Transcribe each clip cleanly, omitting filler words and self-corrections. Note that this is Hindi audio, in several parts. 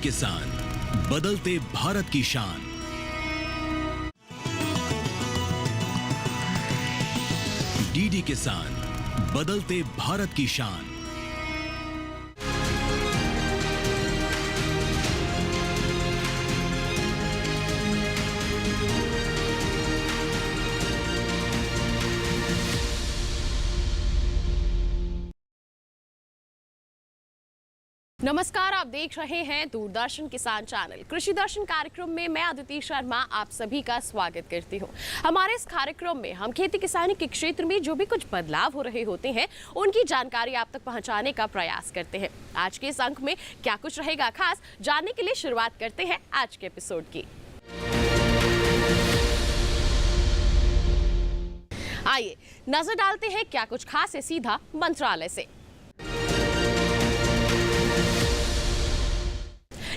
किसान, बदलते भारत की शान। डीडी किसान, बदलते भारत की शान। नमस्कार, आप देख रहे हैं दूरदर्शन किसान चैनल। कृषि दर्शन कार्यक्रम में मैं अदिति शर्मा आप सभी का स्वागत करती हूं। हमारे इस कार्यक्रम में हम खेती किसानी के क्षेत्र में जो भी कुछ बदलाव हो रहे होते हैं उनकी जानकारी आप तक पहुंचाने का प्रयास करते हैं। आज के इस अंक में क्या कुछ रहेगा खास, जानने के लिए शुरुआत करते हैं आज के एपिसोड की। आइए नजर डालते हैं क्या कुछ खास है सीधा मंत्रालय से।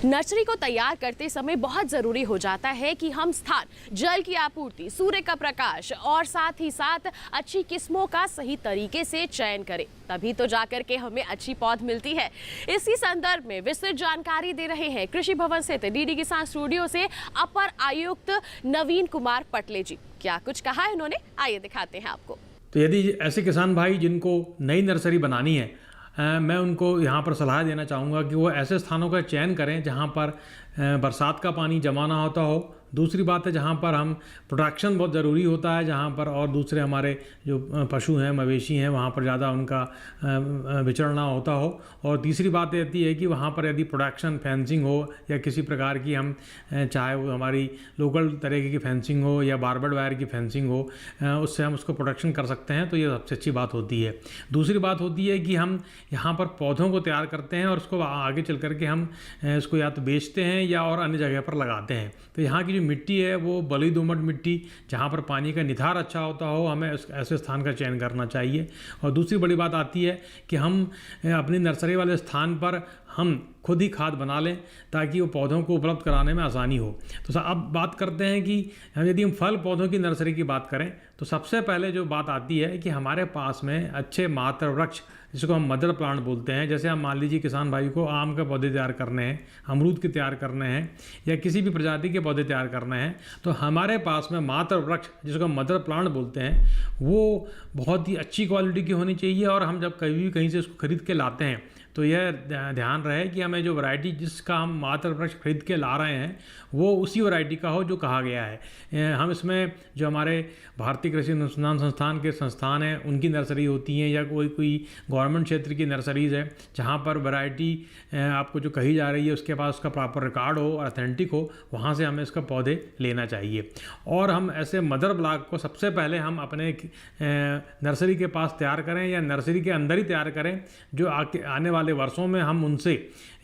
नर्सरी को तैयार करते समय बहुत जरूरी हो जाता है कि हम स्थान, जल की आपूर्ति, सूर्य का प्रकाश और साथ ही साथ अच्छी किस्मों का सही तरीके से चयन करें, तभी तो जाकर के हमें अच्छी पौध मिलती है। इसी संदर्भ में विस्तृत जानकारी दे रहे हैं कृषि भवन स्थित डीडी किसान स्टूडियो से अपर आयुक्त नवीन कुमार पटले जी। क्या कुछ कहा है उन्होंने, आइए दिखाते हैं आपको। तो यदि ऐसे किसान भाई जिनको नई नर्सरी बनानी है, मैं उनको यहाँ पर सलाह देना चाहूँगा कि वो ऐसे स्थानों का चयन करें जहाँ पर बरसात का पानी जमा ना होता हो। दूसरी बात है जहाँ पर हम प्रोटेक्शन बहुत ज़रूरी होता है, जहाँ पर और दूसरे हमारे जो पशु हैं, मवेशी हैं, वहाँ पर ज़्यादा उनका विचरण ना होता हो। और तीसरी बात रहती है कि वहाँ पर यदि प्रोटेक्शन फेंसिंग हो या किसी प्रकार की हम चाहे वो हमारी लोकल तरीके की फेंसिंग हो या बारबेड वायर की फेंसिंग हो, उससे हम उसको प्रोटेक्शन कर सकते हैं, तो ये सबसे अच्छी बात होती है। दूसरी बात होती है कि हम यहाँ पर पौधों को तैयार करते हैं और उसको आगे चल करके हम इसको या तो बेचते हैं या और अन्य जगह पर लगाते हैं। तो यहाँ की जो मिट्टी है वो बलुई दोमट मिट्टी, जहाँ पर पानी का निथार अच्छा होता हो, हमें ऐसे स्थान का चयन करना चाहिए। और दूसरी बड़ी बात आती है कि हम अपनी नर्सरी वाले स्थान पर हम खुद ही खाद बना लें ताकि वो पौधों को उपलब्ध कराने में आसानी हो। तो अब बात करते हैं कि यदि हम फल पौधों की नर्सरी की बात करें तो सबसे पहले जो बात आती है कि हमारे पास में अच्छे मातृ वृक्ष, जिसको हम मदर प्लांट बोलते हैं, जैसे हम मान लीजिए किसान भाई को आम के पौधे तैयार करने हैं, अमरूद के तैयार करने हैं या किसी भी प्रजाति के पौधे तैयार करने हैं, तो हमारे पास में मातृ वृक्ष, जिसको हम मदर प्लांट बोलते हैं, वो बहुत ही अच्छी क्वालिटी की होनी चाहिए। और हम जब कभी भी कहीं से उसको खरीद के लाते हैं तो यह ध्यान रहे कि हमें जो वैरायटी जिसका हम मातृ वृक्ष खरीद के ला रहे हैं वो उसी वैरायटी का हो जो कहा गया है। हम इसमें जो हमारे भारतीय कृषि अनुसंधान संस्थान के संस्थान हैं उनकी नर्सरी होती हैं या कोई गवर्नमेंट क्षेत्र की नर्सरीज़ है जहाँ पर वैरायटी आपको जो कही जा रही है उसके पास उसका प्रॉपर रिकॉर्ड हो और अथेंटिक हो, वहाँ से हमें इसका पौधे लेना चाहिए। और हम ऐसे मदर ब्लॉक को सबसे पहले हम अपने नर्सरी के पास तैयार करें या नर्सरी के अंदर ही तैयार करें, जो आने वाले वाले वर्षों में हम उनसे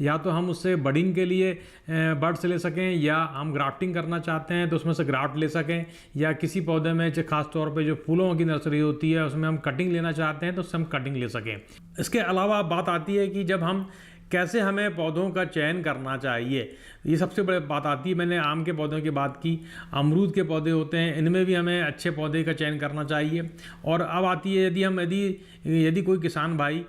या तो हम उससे बडिंग के लिए बर्ड्स ले सकें या हम ग्राफ्टिंग करना चाहते हैं तो उसमें से ग्राफ्ट ले सकें, या किसी पौधे में जो खास तौर पे जो फूलों की नर्सरी होती है उसमें हम कटिंग लेना चाहते हैं तो उससे हम कटिंग ले सकें। इसके अलावा बात आती है कि जब हम कैसे हमें पौधों का चयन करना चाहिए, ये सबसे बड़ी बात आती है। मैंने आम के पौधों की बात की, अमरूद के पौधे होते हैं, इनमें भी हमें अच्छे पौधे का चयन करना चाहिए। और अब आती है यदि कोई किसान भाई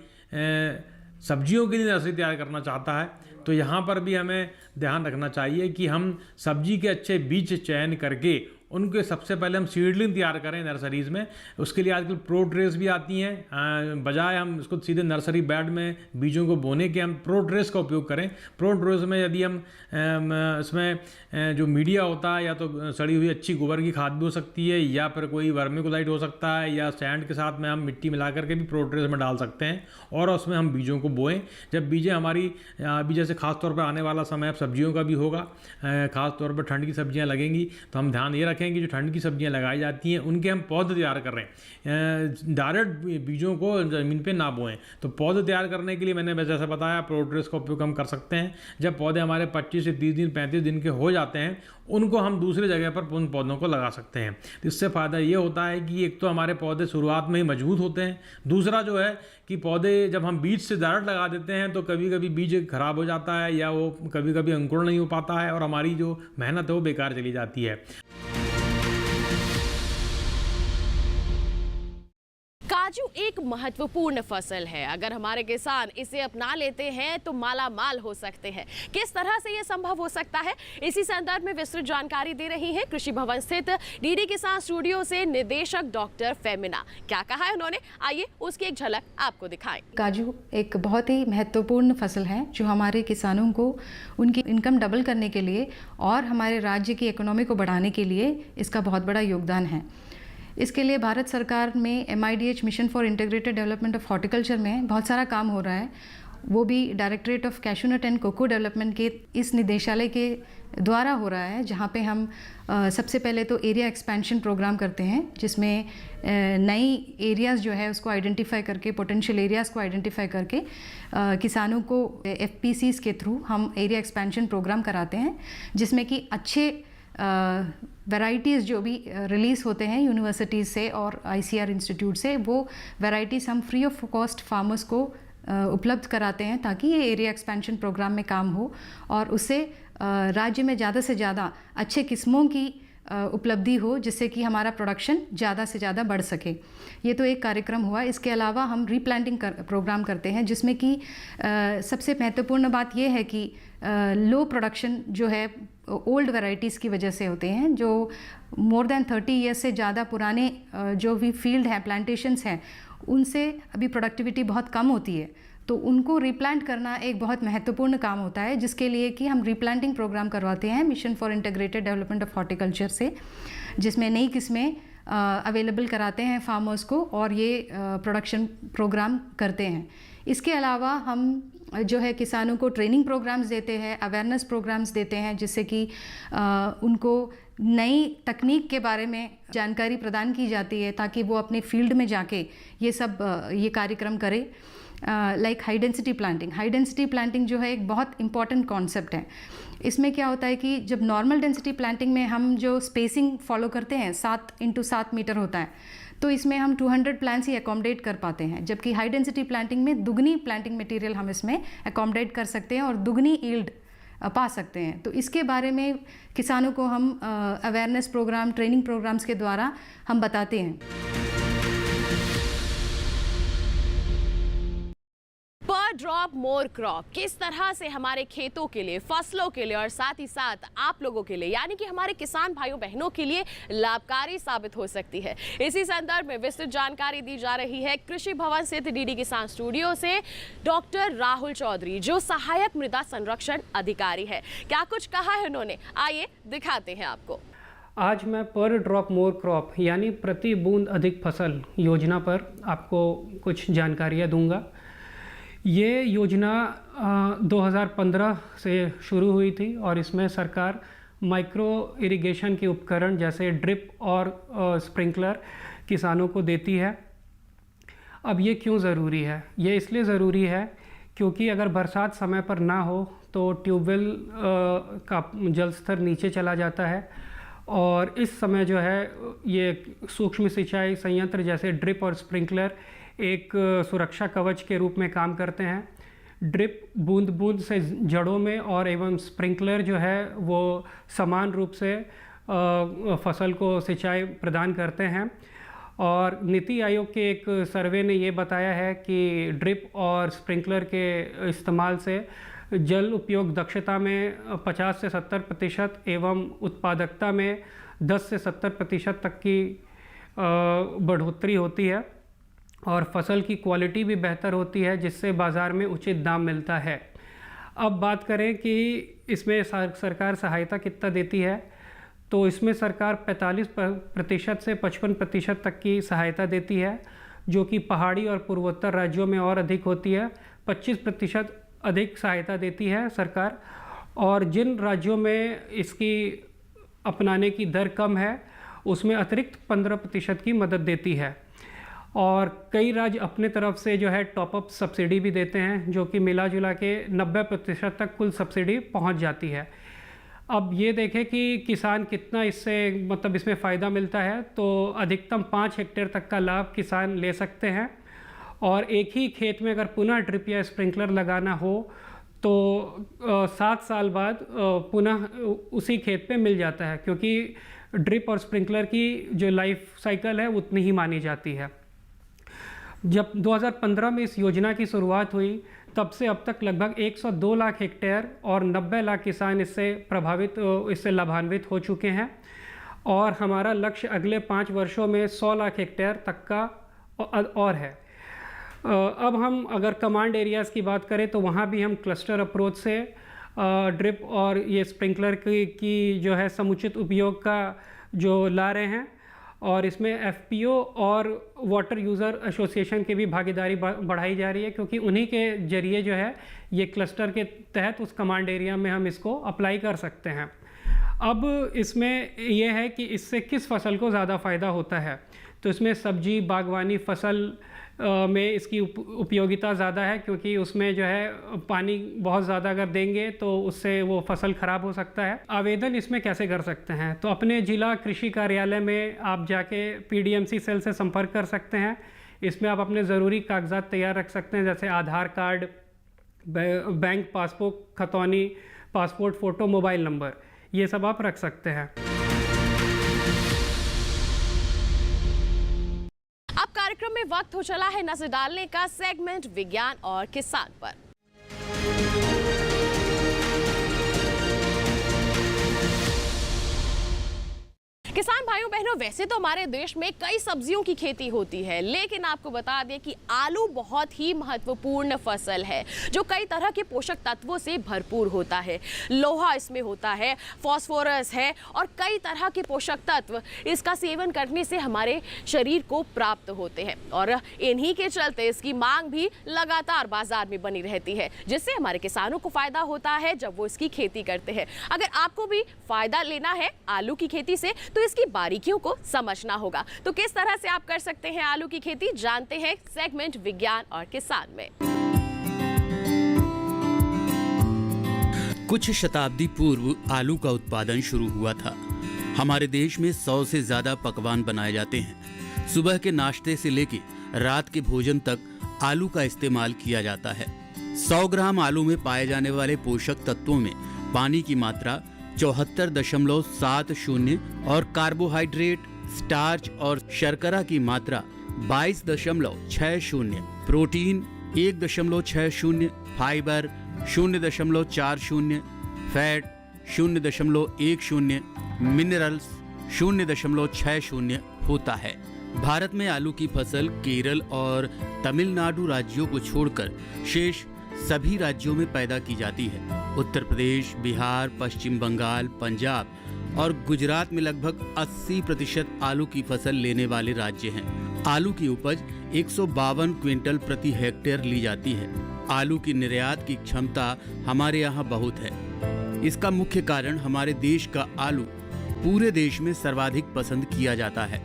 सब्जियों के लिए नर्सरी तैयार करना चाहता है तो यहाँ पर भी हमें ध्यान रखना चाहिए कि हम सब्जी के अच्छे बीज चयन करके उनके सबसे पहले हम सीडलिंग तैयार करें नर्सरीज़ में। उसके लिए आजकल प्रो ट्रेस भी आती हैं, बजाय हम उसको सीधे नर्सरी बेड में बीजों को बोने के हम प्रो ट्रेस का उपयोग करें। प्रो ट्रेस में यदि हम इसमें जो मीडिया होता है या तो सड़ी हुई अच्छी गोबर की खाद भी हो सकती है या फिर कोई वर्मिकुलाइट हो सकता है या सैंड के साथ में हम मिट्टी मिला करके भी प्रो ट्रेस में डाल सकते हैं और उसमें हम बीजों को बोएं। जब बीजें हमारी अभी जैसे खासतौर पर आने वाला समय अब सब्जियों का भी होगा, खासतौर पर ठंड की सब्जियाँ लगेंगी, तो हम ध्यान ये कि जो ठंड की सब्जियां लगाई जाती हैं उनके हम पौधे तैयार कर रहे हैं, डायरेक्ट बीजों को ज़मीन पे ना बोएं। तो पौधे तैयार करने के लिए मैंने जैसा बताया प्रोट्रेस का उपयोग हम कर सकते हैं। जब पौधे हमारे 25 से 30 दिन 35 दिन के हो जाते हैं उनको हम दूसरी जगह पर उन पौधों को लगा सकते हैं। तो इससे फ़ायदा ये होता है कि एक तो हमारे पौधे शुरुआत में ही मजबूत होते हैं, दूसरा जो है कि पौधे जब हम बीज से डायरेक्ट लगा देते हैं तो कभी कभी बीज खराब हो जाता है या वो कभी कभी अंकुरण नहीं हो पाता है और हमारी जो मेहनत है वो बेकार चली जाती है। काजू एक महत्वपूर्ण फसल है। अगर हमारे किसान इसे अपना लेते हैं तो माला माल हो सकते हैं। किस तरह से ये संभव हो सकता है, इसी संदर्भ में विस्तृत जानकारी दे रही हैं कृषि भवन स्थित डीडी किसान स्टूडियो से निदेशक डॉक्टर फेमिना। क्या कहा है उन्होंने, आइए उसकी एक झलक आपको दिखाएं। काजू एक बहुत ही महत्वपूर्ण फसल है जो हमारे किसानों को उनकी इनकम डबल करने के लिए और हमारे राज्य की इकोनॉमी को बढ़ाने के लिए इसका बहुत बड़ा योगदान है। इसके लिए भारत सरकार में MIDH mission for integrated development of horticulture में बहुत सारा काम हो रहा है। वो भी directorate of cashew nut and cocoa development के इस निदेशालय के द्वारा हो रहा है, जहाँ पे हम सबसे पहले तो एरिया एक्सपेंशन प्रोग्राम करते हैं, जिसमें नई एरियाज़ जो है उसको आइडेंटिफाई करके, पोटेंशियल एरियाज़ को आइडेंटिफाई करके किसानों को FPCs के थ्रू हम एरिया एक्सपेंशन प्रोग्राम कराते हैं, जिसमें कि अच्छे वैराइटीज़ जो भी रिलीज़ होते हैं यूनिवर्सिटीज़ से और ICR इंस्टीट्यूट से, वो वैराइटीज़ हम फ्री ऑफ कॉस्ट फार्मर्स को उपलब्ध कराते हैं, ताकि ये एरिया एक्सपेंशन प्रोग्राम में काम हो और उससे राज्य में ज़्यादा से ज़्यादा अच्छे किस्मों की उपलब्धि हो, जिससे कि हमारा प्रोडक्शन ज़्यादा से ज़्यादा बढ़ सके। ये तो एक कार्यक्रम हुआ। इसके अलावा हम रीप्लांटिंग प्रोग्राम करते हैं, जिसमें कि सबसे महत्वपूर्ण बात यह है कि लो प्रोडक्शन जो है ओल्ड वैराइटीज़ की वजह से होते हैं, जो मोर देन 30 ईयर्स से ज़्यादा पुराने जो भी फील्ड हैं, प्लांटेशंस हैं, उनसे अभी प्रोडक्टिविटी बहुत कम होती है। तो उनको रिप्लांट करना एक बहुत महत्वपूर्ण काम होता है, जिसके लिए कि हम रिप्लांटिंग प्रोग्राम करवाते हैं mission for integrated development of horticulture से, जिसमें नई किस्में अवेलेबल कराते हैं फार्मर्स को और ये प्रोडक्शन प्रोग्राम करते हैं। इसके अलावा हम जो है किसानों को ट्रेनिंग प्रोग्राम्स देते हैं, अवेयरनेस प्रोग्राम्स देते हैं, जिससे कि उनको नई तकनीक के बारे में जानकारी प्रदान की जाती है, ताकि वो अपने फील्ड में जाके ये कार्यक्रम करें। Like high density planting. High density planting जो है एक बहुत इंपॉर्टेंट कॉन्सेप्ट है। इसमें क्या होता है कि जब नॉर्मल डेंसिटी प्लांटिंग में हम जो स्पेसिंग फॉलो करते हैं 7x7 मीटर होता है, तो इसमें हम 200 प्लांट्स ही अकोमोडेट कर पाते हैं, जबकि हाई डेंसिटी प्लांटिंग में दुगनी प्लांटिंग मटेरियल हम इसमें अकोमोडेट कर सकते हैं और दुगनी यील्ड पा सकते हैं। तो इसके बारे में किसानों को हम अवेयरनेस प्रोग्राम, ट्रेनिंग प्रोग्राम्स के द्वारा हम बताते हैं। पर ड्रॉप मोर क्रॉप किस तरह से हमारे खेतों के लिए, फसलों के लिए और साथ ही साथ आप लोगों के लिए, यानी कि हमारे किसान भाइयों बहनों के लिए लाभकारी साबित हो सकती है, इसी संदर्भ में विस्तृत जानकारी दी जा रही है कृषि भवन स्थित डीडी किसान स्टूडियो से डॉक्टर राहुल चौधरी, जो सहायक मृदा संरक्षण अधिकारी है। क्या कुछ कहा है उन्होंने, आइए दिखाते हैं आपको। आज मैं पर ड्रॉप मोर क्रॉप यानी प्रति बूंद अधिक फसल योजना पर आपको कुछ जानकारियाँ दूंगा। ये योजना 2015 से शुरू हुई थी और इसमें सरकार माइक्रो इरिगेशन के उपकरण जैसे ड्रिप और स्प्रिंकलर किसानों को देती है। अब ये क्यों ज़रूरी है? ये इसलिए ज़रूरी है क्योंकि अगर बरसात समय पर ना हो तो ट्यूबवेल का जल स्तर नीचे चला जाता है और इस समय जो है ये सूक्ष्म सिंचाई संयंत्र जैसे ड्रिप और स्प्रिंकलर एक सुरक्षा कवच के रूप में काम करते हैं। ड्रिप बूंद बूंद से जड़ों में और एवं स्प्रिंकलर जो है वो समान रूप से फसल को सिंचाई प्रदान करते हैं। और नीति आयोग के एक सर्वे ने ये बताया है कि ड्रिप और स्प्रिंकलर के इस्तेमाल से जल उपयोग दक्षता में 50 से 70% एवं उत्पादकता में 10 से 70% तक की बढ़ोतरी होती है और फसल की क्वालिटी भी बेहतर होती है, जिससे बाज़ार में उचित दाम मिलता है। अब बात करें कि इसमें सरकार सहायता कितना देती है, तो इसमें सरकार 45% से 55% तक की सहायता देती है, जो कि पहाड़ी और पूर्वोत्तर राज्यों में और अधिक होती है। 25% अधिक सहायता देती है सरकार, और जिन राज्यों में इसकी अपनाने की दर कम है उसमें अतिरिक्त 15% की मदद देती है। और कई राज्य अपने तरफ से जो है टॉप अप सब्सिडी भी देते हैं, जो कि मिला जुला के 90% तक कुल सब्सिडी पहुंच जाती है। अब ये देखें कि किसान कितना इससे मतलब इसमें फ़ायदा मिलता है, तो अधिकतम 5 हेक्टेयर तक का लाभ किसान ले सकते हैं और एक ही खेत में अगर पुनः ड्रिप या स्प्रिंकलर लगाना हो तो 7 साल बाद पुनः उसी खेत पे मिल जाता है, क्योंकि ड्रिप और स्प्रिंकलर की जो लाइफ साइकिल है उतनी ही मानी जाती है। जब 2015 में इस योजना की शुरुआत हुई तब से अब तक लगभग 102 लाख हेक्टेयर और 90 लाख किसान इससे लाभान्वित हो चुके हैं और हमारा लक्ष्य अगले 5 वर्षों में 100 लाख हेक्टेयर तक का और है। अब हम अगर कमांड एरियाज़ की बात करें तो वहाँ भी हम क्लस्टर अप्रोच से ड्रिप और ये स्प्रिंकलर की जो है समुचित उपयोग का जो ला रहे हैं और इसमें एफपीओ और वाटर यूज़र एसोसिएशन की भी भागीदारी बढ़ाई जा रही है, क्योंकि उन्हीं के जरिए जो है ये क्लस्टर के तहत उस कमांड एरिया में हम इसको अप्लाई कर सकते हैं। अब इसमें यह है कि इससे किस फसल को ज़्यादा फ़ायदा होता है, तो इसमें सब्जी बागवानी फसल में इसकी उपयोगिता ज़्यादा है, क्योंकि उसमें जो है पानी बहुत ज़्यादा अगर देंगे तो उससे वो फसल ख़राब हो सकता है। आवेदन इसमें कैसे कर सकते हैं, तो अपने जिला कृषि कार्यालय में आप जाके पीडीएमसी सेल से संपर्क कर सकते हैं। इसमें आप अपने ज़रूरी कागजात तैयार रख सकते हैं, जैसे आधार कार्ड, बैंक पासबुक, खतौनी, पासपोर्ट फ़ोटो, मोबाइल नंबर, ये सब आप रख सकते हैं। अब कार्यक्रम में वक्त हो चला है नजर डालने का सेगमेंट विज्ञान और किसान पर। किसान भाइयों बहनों, वैसे तो हमारे देश में कई सब्जियों की खेती होती है, लेकिन आपको बता दें कि आलू बहुत ही महत्वपूर्ण फसल है जो कई तरह के पोषक तत्वों से भरपूर होता है। लोहा इसमें होता है, फास्फोरस है और कई तरह के पोषक तत्व इसका सेवन करने से हमारे शरीर को प्राप्त होते हैं और इन्हीं के चलते इसकी मांग भी लगातार बाजार में बनी रहती है, जिससे हमारे किसानों को फायदा होता है जब वो इसकी खेती करते हैं। अगर आपको भी फायदा लेना है आलू की खेती से तो इसकी बारीकियों को समझना होगा। तो किस तरह से आप कर सकते हैं आलू की खेती, जानते हैं सेगमेंट विज्ञान और किसान में। कुछ शताब्दी पूर्व आलू का उत्पादन शुरू हुआ था। हमारे देश में 100 से ज्यादा पकवान बनाए जाते हैं। सुबह के नाश्ते से लेकर रात के भोजन तक आलू का इस्तेमाल किया जाता है। 100 ग्राम आलू में पाए जाने वाले पोषक तत्वों में पानी की मात्रा 74.70 और कार्बोहाइड्रेट, स्टार्च और शर्करा की मात्रा 22.60, प्रोटीन 1.60, फाइबर 0.40, फैट 0.10, मिनरल्स 0.60 होता है। भारत में आलू की फसल केरल और तमिलनाडु राज्यों को छोड़कर शेष सभी राज्यों में पैदा की जाती है। उत्तर प्रदेश, बिहार, पश्चिम बंगाल, पंजाब और गुजरात में लगभग 80% आलू की फसल लेने वाले राज्य हैं। आलू की उपज 152 क्विंटल प्रति हेक्टेयर ली जाती है। आलू की निर्यात की क्षमता हमारे यहाँ बहुत है। इसका मुख्य कारण हमारे देश का आलू पूरे देश में सर्वाधिक पसंद किया जाता है।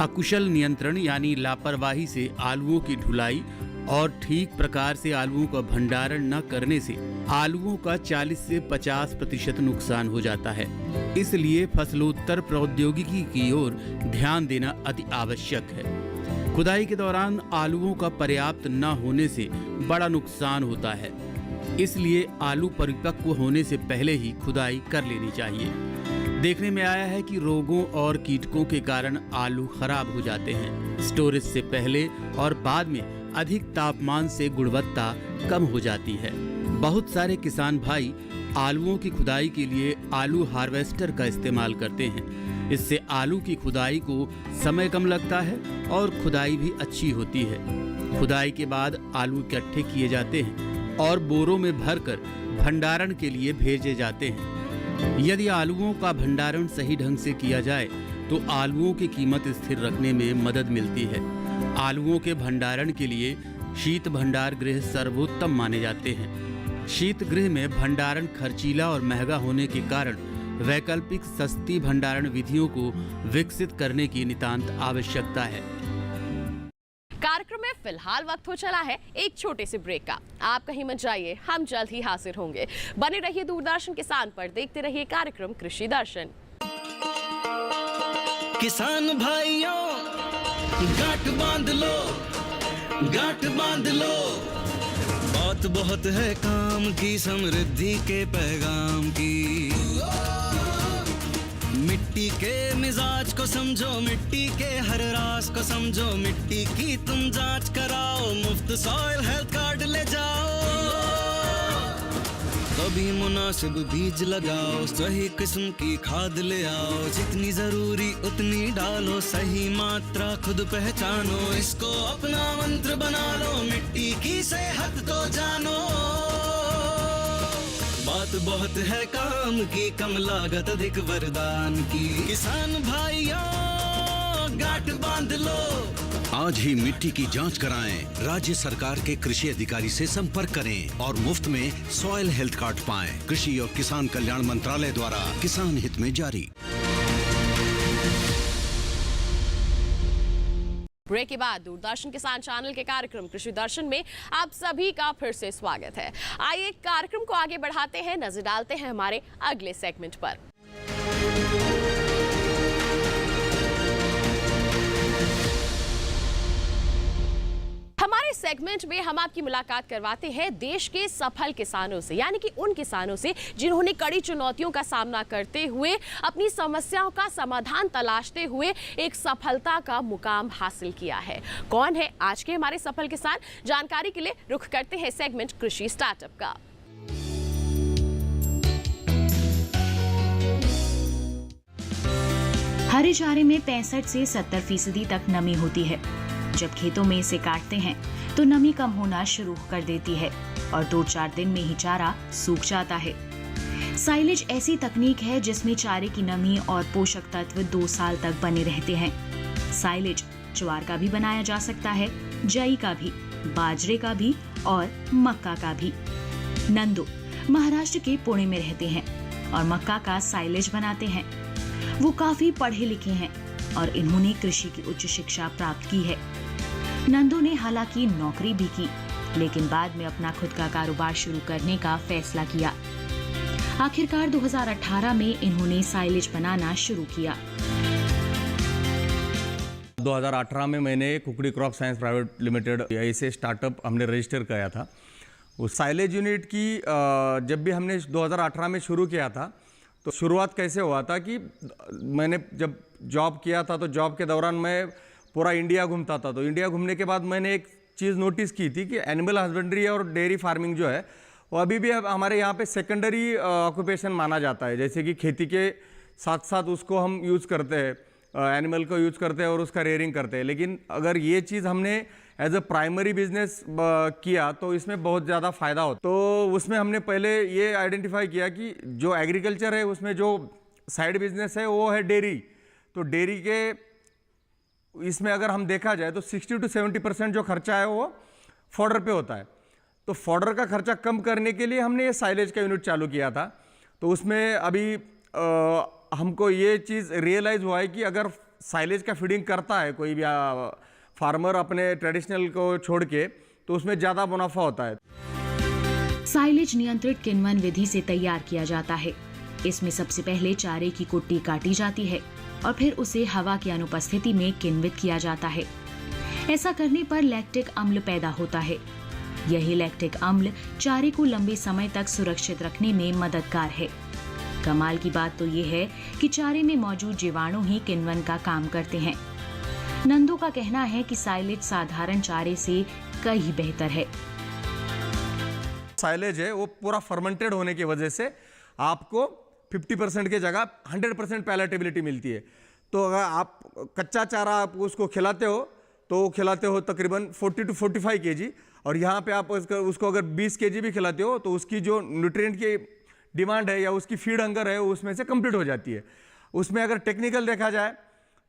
अकुशल नियंत्रण यानी लापरवाही से आलूओं की ढुलाई और ठीक प्रकार से आलूओं का भंडारण न करने से आलूओं का 40 से 50% नुकसान हो जाता है। इसलिए फसलोत्तर प्रौद्योगिकी की ओर ध्यान देना अति आवश्यक है। खुदाई के दौरान आलूओं का पर्याप्त न होने से बड़ा नुकसान होता है। इसलिए आलू परिपक्व होने से पहले ही खुदाई कर लेनी चाहिए। देखने में आया है कि रोगों और कीटकों के कारण आलू खराब हो जाते हैं। स्टोरेज से पहले और बाद में अधिक तापमान से गुणवत्ता कम हो जाती है। बहुत सारे किसान भाई आलूओं की खुदाई के लिए आलू हार्वेस्टर का इस्तेमाल करते हैं। इससे आलू की खुदाई को समय कम लगता है और खुदाई भी अच्छी होती है। खुदाई के बाद आलू इकट्ठे किए जाते हैं और बोरों में भरकर भंडारण के लिए भेजे जाते हैं। यदि आलूओं का भंडारण सही ढंग से किया जाए तो आलूओं की कीमत स्थिर रखने में मदद मिलती है। आलूओं के भंडारण के लिए शीत भंडार गृह सर्वोत्तम माने जाते हैं। शीत गृह में भंडारण खर्चीला और महंगा होने के कारण वैकल्पिक सस्ती भंडारण विधियों को विकसित करने की नितांत आवश्यकता है। कार्यक्रम में फिलहाल वक्त हो चला है एक छोटे से ब्रेक का। आप कहीं मत जाइए, हम जल्द ही हाजिर होंगे। बने रहिए दूरदर्शन किसान पर, देखते रहिए कार्यक्रम कृषि दर्शन। किसान भाइयों गांठ बांध लो, गांठ बांध लो, बात बहुत है काम की, समृद्धि के पैगाम की। मिट्टी मिट्टी के मिजाज को समझो, मिट्टी के हर राज को समझो, मिट्टी की तुम जांच कराओ, मुफ्त सॉइल हेल्थ कार्ड ले जाओ। कभी मुनासिब बीज लगाओ, सही किस्म की खाद ले आओ, जितनी जरूरी उतनी डालो, सही मात्रा खुद पहचानो, इसको अपना मंत्र बना लो, मिट्टी की सेहत तो जानो। बात बहुत है काम की, कम लागत अधिक वरदान की, किसान भाइयों गांठ बांध लो। आज ही मिट्टी की जांच कराएं, राज्य सरकार के कृषि अधिकारी से संपर्क करें और मुफ्त में सॉइल हेल्थ कार्ड पाएं। कृषि और किसान कल्याण मंत्रालय द्वारा किसान हित में जारी। ब्रेक के बाद दूरदर्शन किसान चैनल के कार्यक्रम कृषि दर्शन में आप सभी का फिर से स्वागत है। आइए कार्यक्रम को आगे बढ़ाते हैं, नजर डालते हैं हमारे अगले सेगमेंट पर। हमारे सेगमेंट में हम आपकी मुलाकात करवाते हैं देश के सफल किसानों से, यानी कि उन किसानों से जिन्होंने कड़ी चुनौतियों का सामना करते हुए अपनी समस्याओं का समाधान तलाशते हुए एक सफलता का मुकाम हासिल किया है। कौन है आज के हमारे सफल किसान? जानकारी के लिए रुख करते हैं सेगमेंट कृषि स्टार्टअप का। हरे चारे में 65 से 70% तक नमी होती है। जब खेतों में इसे काटते हैं तो नमी कम होना शुरू कर देती है और 2-4 दिन में ही चारा सूख जाता है। साइलेज ऐसी तकनीक है जिसमें चारे की नमी और पोषक तत्व 2 साल तक बने रहते हैं। साइलेज ज्वार का भी बनाया जा सकता है, जई का भी, बाजरे का भी और मक्का का भी। नंदू महाराष्ट्र के पुणे में रहते हैं और मक्का का साइलेज बनाते हैं। वो काफी पढ़े लिखे हैं और इन्होंने कृषि की उच्च शिक्षा प्राप्त की है। नंदू ने हालांकि नौकरी भी की, लेकिन बाद में अपना खुद का कारोबार शुरू करने का फैसला किया। आखिरकार 2018 में इन्होंने साइलेज बनाना शुरू किया। 2018 में मैंने कुकड़ी क्रॉप साइंस प्राइवेट लिमिटेड ऐसे स्टार्टअप हमने रजिस्टर किया था। उस साइलेज यूनिट की जब भी हमने 2018 में शुरू किया था तो शुरुआत कैसे हुआ था कि मैंने जब जॉब किया था तो जॉब के दौरान मैं पूरा इंडिया घूमता था। तो इंडिया घूमने के बाद मैंने एक चीज़ नोटिस की थी कि एनिमल हस्बेंड्री और डेयरी फार्मिंग जो है वो अभी भी हमारे यहाँ पे सेकेंडरी ऑक्यूपेशन माना जाता है। जैसे कि खेती के साथ साथ उसको हम यूज़ करते हैं, एनिमल को यूज़ करते हैं और उसका रेयरिंग करते हैं। लेकिन अगर ये चीज़ हमने एज अ प्राइमरी बिजनेस किया तो इसमें बहुत ज़्यादा फ़ायदा होता। तो उसमें हमने पहले ये आइडेंटिफाई किया कि जो एग्रीकल्चर है उसमें जो साइड बिजनेस है वो है डेयरी। तो डेयरी के इसमें अगर हम देखा जाए तो 60 to 70% जो खर्चा है वो फॉडर पे होता है। तो फॉडर का खर्चा कम करने के लिए हमने ये साइलेज का यूनिट चालू किया था। तो उसमें अभी हमको ये चीज़ रियलाइज़ हुआ है कि अगर साइलेज का फीडिंग करता है कोई भी फार्मर अपने ट्रेडिशनल को छोड़ के तो उसमें ज़्यादा मुनाफा होता है। साइलेज नियंत्रित किण्वन विधि से तैयार किया जाता है। इसमें सबसे पहले चारे की कुट्टी काटी जाती है और फिर उसे हवा की अनुपस्थिति में किण्वित किया जाता है। ऐसा करने पर लैक्टिक अम्ल पैदा होता है। यही लैक्टिक अम्ल चारे को लंबे समय तक सुरक्षित रखने में मददगार है। कमाल की बात तो ये है कि चारे में मौजूद जीवाणु ही किण्वन का काम करते हैं। नंदू का कहना है कि साइलेज साधारण चारे से कहीं बेहतर है। साइलेज है वो पूरा फर्मेंटेड होने की वजह से आपको 50% की जगह 100% पैलेटेबिलिटी मिलती है। तो अगर आप कच्चा चारा आप उसको खिलाते हो तो खिलाते हो तकरीबन 40 to 45 kg, और यहाँ पे आप उसको अगर 20 kg भी खिलाते हो तो उसकी जो न्यूट्रिएंट की डिमांड है या उसकी फीड हंगर है उसमें से कंप्लीट हो जाती है। उसमें अगर टेक्निकल देखा जाए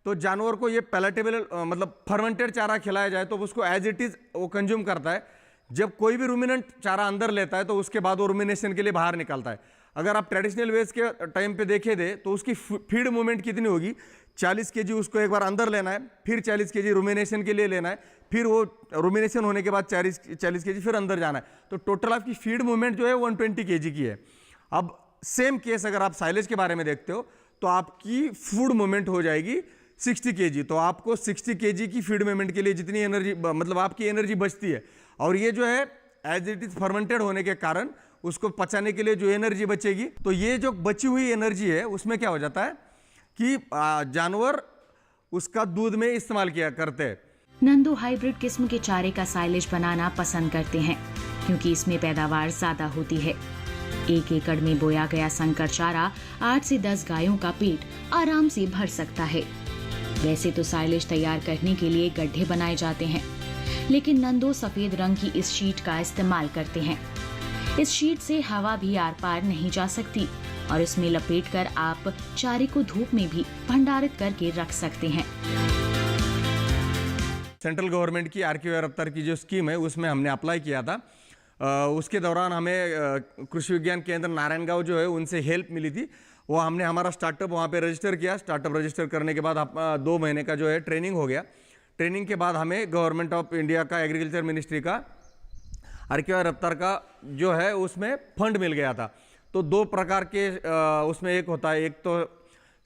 तो जानवर को ये पैलेटेबल मतलब फर्मेंटेड चारा खिलाया जाए तो उसको एज इट इज़ वो कंज्यूम करता है। जब कोई भी रूमिनेंट चारा अंदर लेता है तो उसके बाद वो रूमिनेशन के लिए बाहर निकलता है। अगर आप ट्रेडिशनल वेज के टाइम पे देखे दे तो उसकी फीड मूवमेंट कितनी होगी, 40 kg उसको एक बार अंदर लेना है, फिर 40 kg रूमिनेशन के लिए लेना है, फिर वो रूमिनेशन होने के बाद 40 kg फिर अंदर जाना है। तो टोटल आपकी फीड मूवमेंट जो है 120 kg की है। अब सेम केस अगर आप साइलेज के बारे में देखते हो तो आपकी फूड मूवमेंट हो जाएगी 60 kg। तो आपको 60 kg की फीड मूवमेंट के लिए जितनी एनर्जी मतलब आपकी एनर्जी बचती है, और ये जो है एज इट इज फर्मेंटेड होने के कारण उसको पचाने के लिए जो एनर्जी बचेगी, तो ये जो बची हुई एनर्जी है उसमें क्या हो जाता है कि जानवर उसका दूध में इस्तेमाल किया करते हैं। नंदू हाइब्रिड किस्म के चारे का साइलेज बनाना पसंद करते हैं क्योंकि इसमें पैदावार ज्यादा होती है। 1 एकड़ में बोया गया संकर चारा 8 से 10 गायों का पेट आराम से भर सकता है। वैसे तो साइलेज तैयार करने के लिए गड्ढे बनाए जाते हैं, लेकिन नंदू सफेद रंग की इस शीट का इस्तेमाल करते हैं। इस शीट से हवा भी आर पार नहीं जा सकती और इसमें लपेटकर आप चारे को धूप में भी भंडारित करके रख सकते हैं। सेंट्रल गवर्नमेंट की RQR रफ्तार की जो स्कीम है उसमें हमने अप्लाई किया था। उसके दौरान हमें कृषि विज्ञान केंद्र नारायणगांव जो है उनसे हेल्प मिली थी। वो हमने हमारा स्टार्टअप वहाँ पे रजिस्टर किया। स्टार्टअप रजिस्टर करने के बाद 2 महीने का जो है ट्रेनिंग हो गया। ट्रेनिंग के बाद हमें गवर्नमेंट ऑफ इंडिया का एग्रीकल्चर मिनिस्ट्री का RQR रफ्तार का जो है उसमें फंड मिल गया था। तो 2 प्रकार के उसमें एक होता है, एक तो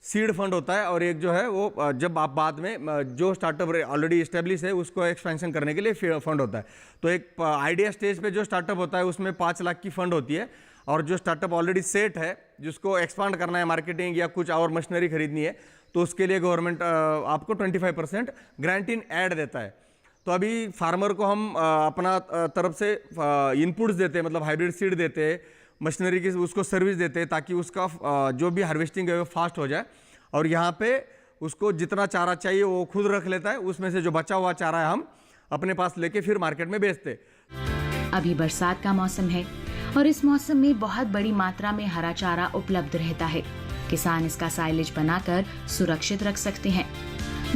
सीड फंड होता है और एक जो है वो जब आप बाद में जो स्टार्टअप ऑलरेडी इस्टेब्लिश है उसको एक्सपेंशन करने के लिए फंड होता है। तो एक आइडिया स्टेज पे जो स्टार्टअप होता है उसमें 5 लाख की फंड होती है और जो स्टार्टअप ऑलरेडी सेट है जिसको एक्सपांड करना है, मार्केटिंग या कुछ और मशीनरी खरीदनी है, तो उसके लिए गवर्नमेंट आपको 25% ग्रांट इन ऐड देता है। तो अभी फार्मर को हम अपना तरफ से इनपुट्स देते हैं, मतलब हाइब्रिड सीड देते हैं, मशीनरी की उसको सर्विस देते हैं ताकि उसका जो भी हार्वेस्टिंग है वो फास्ट हो जाए। और यहाँ पे उसको जितना चारा चाहिए वो खुद रख लेता है, उसमें से जो बचा हुआ चारा है हम अपने पास लेके फिर मार्केट में बेचते। अभी बरसात का मौसम है और इस मौसम में बहुत बड़ी मात्रा में हरा चारा उपलब्ध रहता है। किसान इसका साइलेज बनाकर सुरक्षित रख सकते हैं।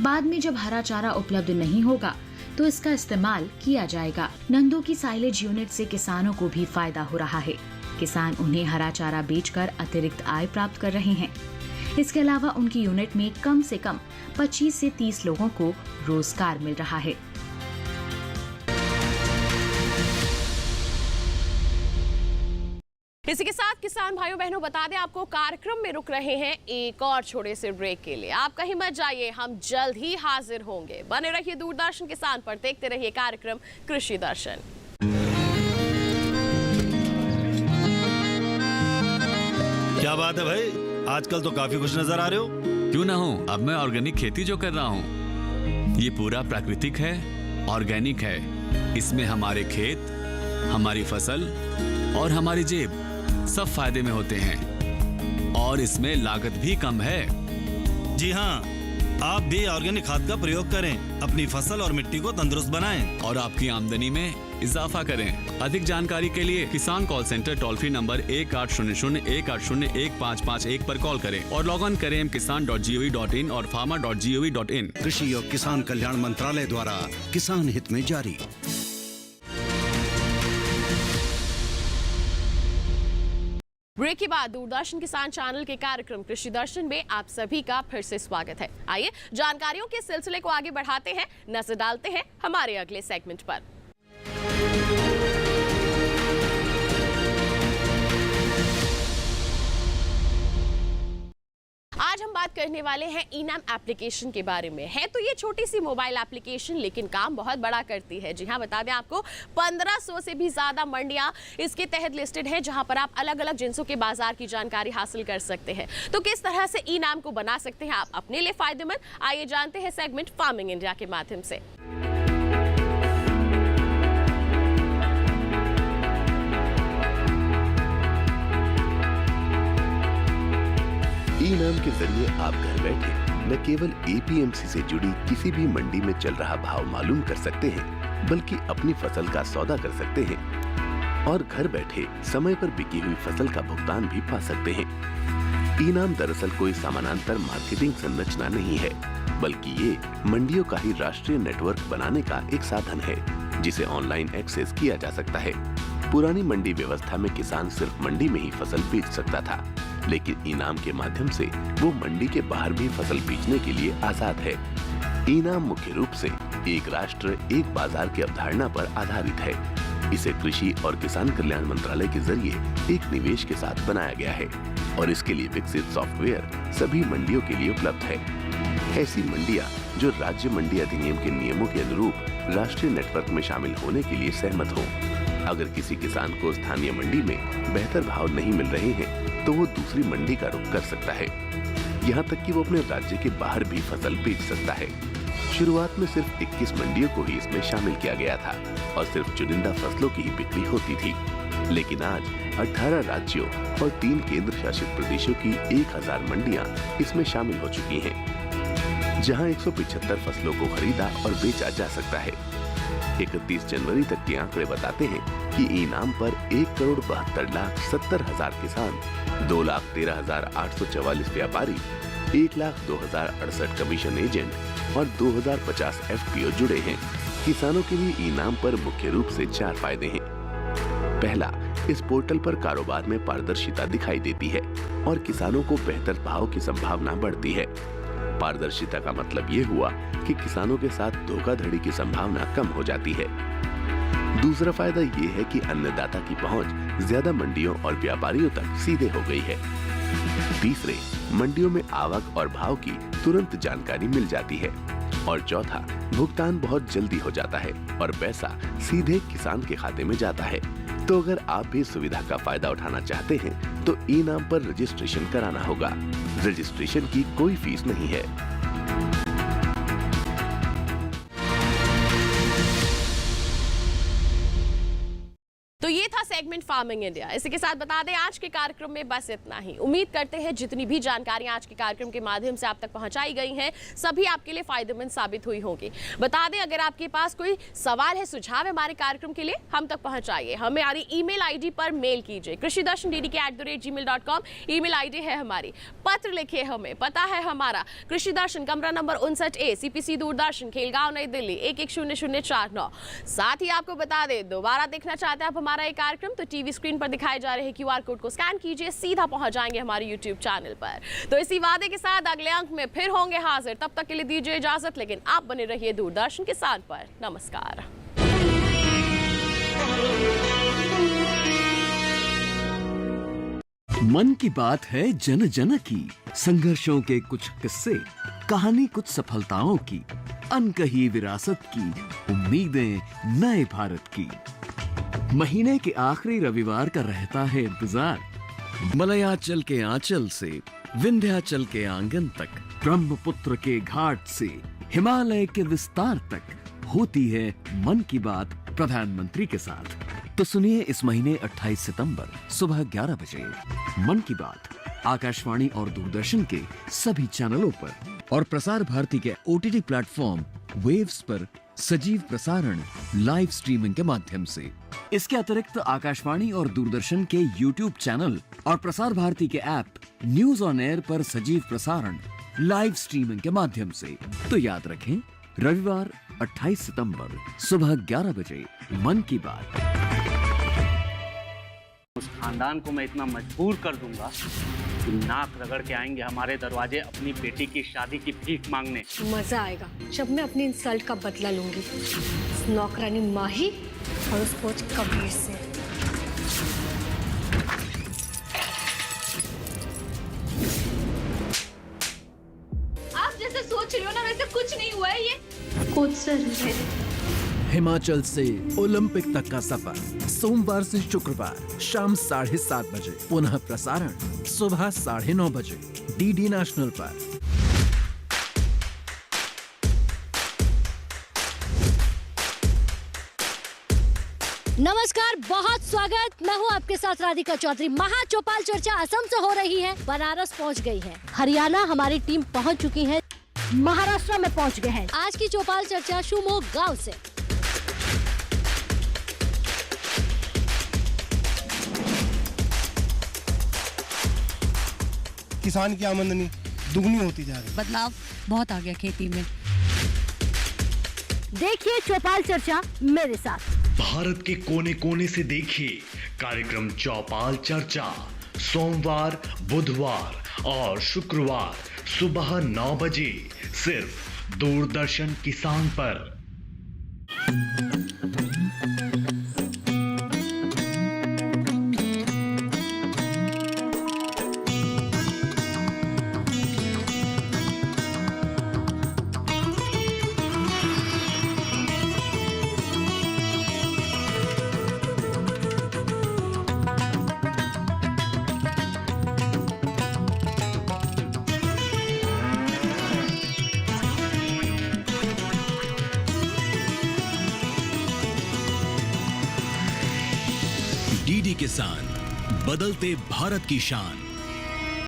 बाद में जब हरा चारा उपलब्ध नहीं होगा तो इसका इस्तेमाल किया जाएगा। नंदू की साइलेज यूनिट से किसानों को भी फायदा हो रहा है। किसान उन्हें हरा चारा बेचकर अतिरिक्त आय प्राप्त कर रहे हैं। इसके अलावा उनकी यूनिट में कम से कम 25 से 30 लोगों को रोजगार मिल रहा है। इसी के साथ किसान भाइयों बहनों बता दें आपको कार्यक्रम में रुक रहे हैं एक और छोटे से ब्रेक के लिए। आप कहीं मत जाइए, हम जल्द ही हाजिर होंगे। बने रहिए दूरदर्शन किसान पर, देखते रहिए कार्यक्रम कृषि दर्शन। क्या बात है भाई, आजकल तो काफी खुश नजर आ रहे हो। क्यों ना हो, अब मैं ऑर्गेनिक खेती जो कर रहा हूँ ये पूरा प्राकृतिक है, ऑर्गेनिक है। इसमें हमारे खेत, हमारी फसल और हमारी जेब सब फायदे में होते हैं और इसमें लागत भी कम है। जी हाँ, आप भी ऑर्गेनिक खाद का प्रयोग करें, अपनी फसल और मिट्टी को तंदुरुस्त बनाएं और आपकी आमदनी में इजाफा करें। अधिक जानकारी के लिए किसान call centre toll free number 1800-180-1551 पर कॉल करें और लॉग ऑन करें kisan.gov.in और farmer.gov.in। कृषि और किसान कल्याण मंत्रालय द्वारा किसान हित में जारी। ब्रेक के बाद दूरदर्शन किसान चैनल के कार्यक्रम कृषि दर्शन में आप सभी का फिर से स्वागत है। आइए जानकारियों के सिलसिले को आगे बढ़ाते हैं, नजर डालते हैं हमारे अगले सेगमेंट पर। आज हम बात करने वाले हैं ई-नाम एप्लीकेशन के बारे में। है तो ये छोटी सी मोबाइल एप्लीकेशन लेकिन काम बहुत बड़ा करती है। जी हाँ, बता दें आपको 1500 से भी ज्यादा मंडियां इसके तहत लिस्टेड है जहां पर आप अलग अलग जिन्सों के बाजार की जानकारी हासिल कर सकते हैं। तो किस तरह से ई-नाम को बना सकते हैं आप अपने लिए फायदेमंद, आइए जानते हैं सेगमेंट फार्मिंग इंडिया के माध्यम से। ई-नाम के जरिए आप घर बैठे न केवल APMC से जुड़ी किसी भी मंडी में चल रहा भाव मालूम कर सकते हैं, बल्कि अपनी फसल का सौदा कर सकते हैं और घर बैठे समय पर बिकी हुई फसल का भुगतान भी पा सकते हैं। ई-नाम दरअसल कोई समानांतर मार्केटिंग संरचना नहीं है, बल्कि ये मंडियों का ही राष्ट्रीय नेटवर्क बनाने का एक साधन है जिसे ऑनलाइन एक्सेस किया जा सकता है। पुरानी मंडी व्यवस्था में किसान सिर्फ मंडी में ही फसल बेच सकता था, लेकिन ई-नाम के माध्यम से वो मंडी के बाहर भी फसल बेचने के लिए आजाद है। ई-नाम मुख्य रूप से एक राष्ट्र एक बाजार की अवधारणा पर आधारित है। इसे कृषि और किसान कल्याण मंत्रालय के जरिए एक निवेश के साथ बनाया गया है और इसके लिए विकसित सॉफ्टवेयर सभी मंडियों के लिए उपलब्ध है। ऐसी मंडियां जो राज्य मंडी अधिनियम के नियमों के अनुरूप राष्ट्रीय नेटवर्क में शामिल होने के लिए सहमत हो। अगर किसी किसान को स्थानीय मंडी में बेहतर भाव नहीं मिल रहे हैं तो वो दूसरी मंडी का रुख कर सकता है। यहाँ तक कि वो अपने राज्य के बाहर भी फसल बेच सकता है। शुरुआत में सिर्फ 21 मंडियों को ही इसमें शामिल किया गया था और सिर्फ चुनिंदा फसलों की ही बिक्री होती थी। लेकिन आज 18 राज्यों और 3 केंद्र शासित प्रदेशों की 1000 मंडियां इसमें शामिल हो चुकी हैं, जहां 175 फसलों को खरीदा और बेचा जा सकता है। 31 जनवरी तक के आंकड़े बताते हैं कि इनाम पर 1,72,70,000 किसान, 2,13,844 व्यापारी, 1,02,068 कमीशन एजेंट और 2,050 FPO जुड़े हैं। किसानों के लिए इनाम पर मुख्य रूप से 4 फायदे हैं। पहला, इस पोर्टल पर कारोबार में पारदर्शिता दिखाई देती है और किसानों को बेहतर भाव की संभावना बढ़ती है। पारदर्शिता का मतलब ये हुआ कि किसानों के साथ धोखाधड़ी की संभावना कम हो जाती है। दूसरा फायदा ये है कि अन्नदाता की पहुंच ज्यादा मंडियों और व्यापारियों तक सीधे हो गई है। तीसरे, मंडियों में आवक और भाव की तुरंत जानकारी मिल जाती है। और चौथा, भुगतान बहुत जल्दी हो जाता है और पैसा सीधे किसान के खाते में जाता है। तो अगर आप भी सुविधा का फायदा उठाना चाहते हैं तो ई-नाम पर रजिस्ट्रेशन कराना होगा। रजिस्ट्रेशन की कोई फीस नहीं है। तो ये था सेगमेंट फार्मिंग इंडिया। इसी के साथ बता दें आज के कार्यक्रम में बस इतना ही। उम्मीद करते हैं जितनी भी जानकारियां आज के कार्यक्रम के माध्यम से आप तक पहुंचाई गई हैं सभी आपके लिए फायदेमंद साबित हुई होंगी। बता दें अगर आपके पास कोई सवाल है, सुझाव है हमारे कार्यक्रम के लिए, हम तक पहुंचाइए। हमारी ईमेल आईडी पर मेल कीजिए krishiddarshan@gmail.com ईमेल आईडी है हमारी। पत्र लिखिए हमें, पता है हमारा कृषि दर्शन, कमरा number 59A, CPC Doordarshan, Khelgaon, नई दिल्ली 110049। साथ ही आपको बता दें दोबारा देखना चाहते हैं आप हमारा एक कार्यक्रम तो टीवी स्क्रीन पर दिखाए जा रहे QR कोड को स्कैन कीजिए, सीधा पहुंच जाएंगे हमारे YouTube चैनल पर। तो इसी वादे के साथ अगले अंक में फिर होंगे हाजिर। तब तक के लिए दीजिए इजाजत, लेकिन आप बने रहिए दूरदर्शन किसान पर। नमस्कार। मन की बात है जन जन की, संघर्षों के कुछ किस्से, कहानी कुछ सफलताओं की, अनकही विरासत की, उम्मीदें नए भारत की। महीने के आखिरी रविवार का रहता है इंतजार। मलयाचल के आंचल से विंध्याचल के आंगन तक, ब्रह्मपुत्र के घाट से हिमालय के विस्तार तक होती है मन की बात प्रधानमंत्री के साथ। तो सुनिए इस महीने 28 सितंबर सुबह 11 बजे मन की बात आकाशवाणी और दूरदर्शन के सभी चैनलों पर और प्रसार भारती के OTT प्लेटफॉर्म वेव्स पर सजीव प्रसारण लाइव स्ट्रीमिंग के माध्यम से। इसके अतिरिक्त आकाशवाणी और दूरदर्शन के YouTube चैनल और प्रसार भारती के ऐप न्यूज ऑन एयर पर सजीव प्रसारण लाइव स्ट्रीमिंग के माध्यम से। तो याद रखें, रविवार 28 सितंबर सुबह 11 बजे मन की बात। उस खानदान को मैं इतना मजबूर कर दूंगा कि नाक रगड़ के आएंगे हमारे दरवाजे अपनी बेटी की शादी की भीख मांगने। मजा आएगा जब मैं अपनी इंसल्ट का बदला लूंगी, उस नौकरानी माही और उस कोच कबीर से। आप जैसे सोच रहे हो ना वैसे कुछ नहीं हुआ है। ये कोच सर है। हिमाचल से ओलंपिक तक का सफर सोमवार से शुक्रवार शाम 7:30 बजे, पुनः प्रसारण सुबह 9:30 बजे DD नेशनल पर। नमस्कार, बहुत स्वागत। मैं हूँ आपके साथ राधिका चौधरी। महाचौपाल चर्चा असम से हो रही है, बनारस पहुँच गई है, हरियाणा हमारी टीम पहुँच चुकी है, महाराष्ट्र में पहुँच गए हैं। आज की चौपाल चर्चा शिवमोगा गांव से। किसान की आमदनी दुगनी होती जा रही है। बदलाव बहुत आ गया खेती में। देखिए चौपाल चर्चा मेरे साथ। भारत के कोने कोने से देखिए कार्यक्रम चौपाल चर्चा सोमवार, बुधवार और शुक्रवार सुबह 9 बजे सिर्फ दूरदर्शन किसान पर। डीडी किसान, बदलते भारत की शान।